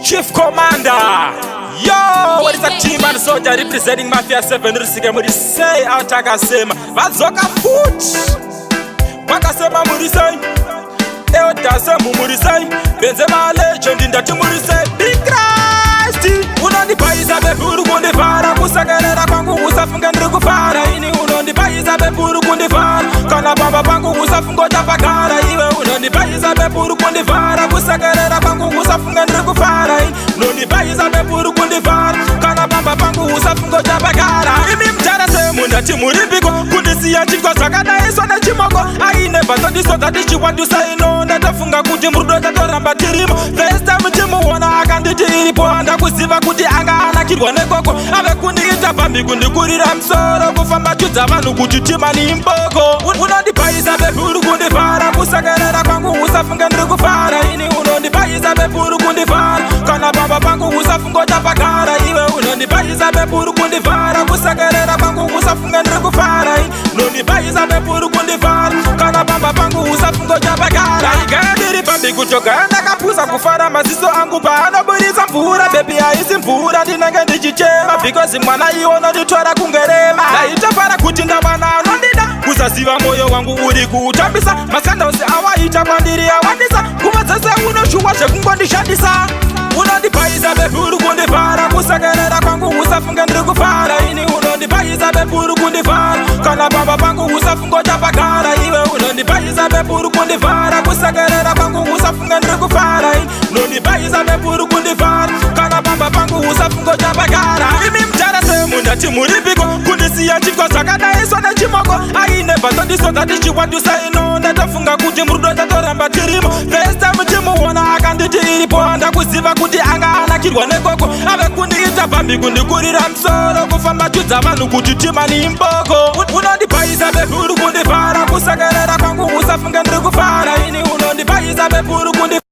Chief Commander. Yo, what is a team and soldier representing Mafia 7 Risike Murisei Autakasema Vazoka foot Wakasema Murisei Eotasemu Murisei Benzema legend in the Murisei Big Christ Unondipaisa bepuru kundivara Kusagerera kwangu usafunga ndirikufara Ini unondipaisa bepuru kundivara Kana bamba pangu usafungo tapakara Iwe unondipaisa bepuru kundivara Kusagerera kwangu usafunga ndirikufara Unondipaisa bepuru kundivara Kana bamba pangu usafungo tapakara Imi mchara semu ndati muripiko Kundisiya chikwa zakada iswa na chimoko I never thought this was that she want to say no Natafunga kuti mrudo tatoramba tirimo First time timuona akanditi ilipo Anda kuziva kuti anga anakirwa nekoko Ave kundiita pambi kundikurira msoro Kufamba chudza vanhu kuti tima ni mboko Unondipaisa bepuru kundivara Kusagerera kwangu usafunga ndirikufara Ini unondipaisa bepuru kundivara Kana bamba pangu usafungo tapakara Iwe unondipaisa bepuru kundivara Kusagerera kwangu usafunga ndirikufara Unondipaisa bepuru kundivara Kana bamba pangu usafungo tapakara Igandiri pambi kuchoka ndakapusa kufara Maziso angu paanobudisa mvura Baby haisi mvura ndinenge ndichichema Because mwana iona nditwara kungerema Naitafara kuti ndavana anondida Kusaziva moyo wangu uri kuutambisa Masandausi awaita kwandiri awandisa Kumadzese unoshuwa chekungondishandisa Unondipaisa bepuru kundivara Kusagerera kwangu usafunga ndirikufara Ini unondipaisa bepuru kundivara Kana bamba pangu usafungo tapakara Iwe unondipaisa bepuru kundivara Kusagerera kwangu usafunga ndirikufara Unondipaisa bepuru kundivara Kana bamba pangu usafungo tapakara Imi mchara semu ndati muripiko Kundisiya chitwa zakada iswa na chimoko I never thought this was that she want to say no Natafunga kuti mrudo tatoramba tirimo First time timuona akanditi ilipo Anda kuziva kuti anga anakirwa nekoko Ave kundiita pambi kundikurira msoro Kufamba chudza vanhu kuti tima ni mboko Unondipaisa bepuru kundivara Kusagerera kwangu usafunga ndirikufara Ini unondipaisa bepuru kundivara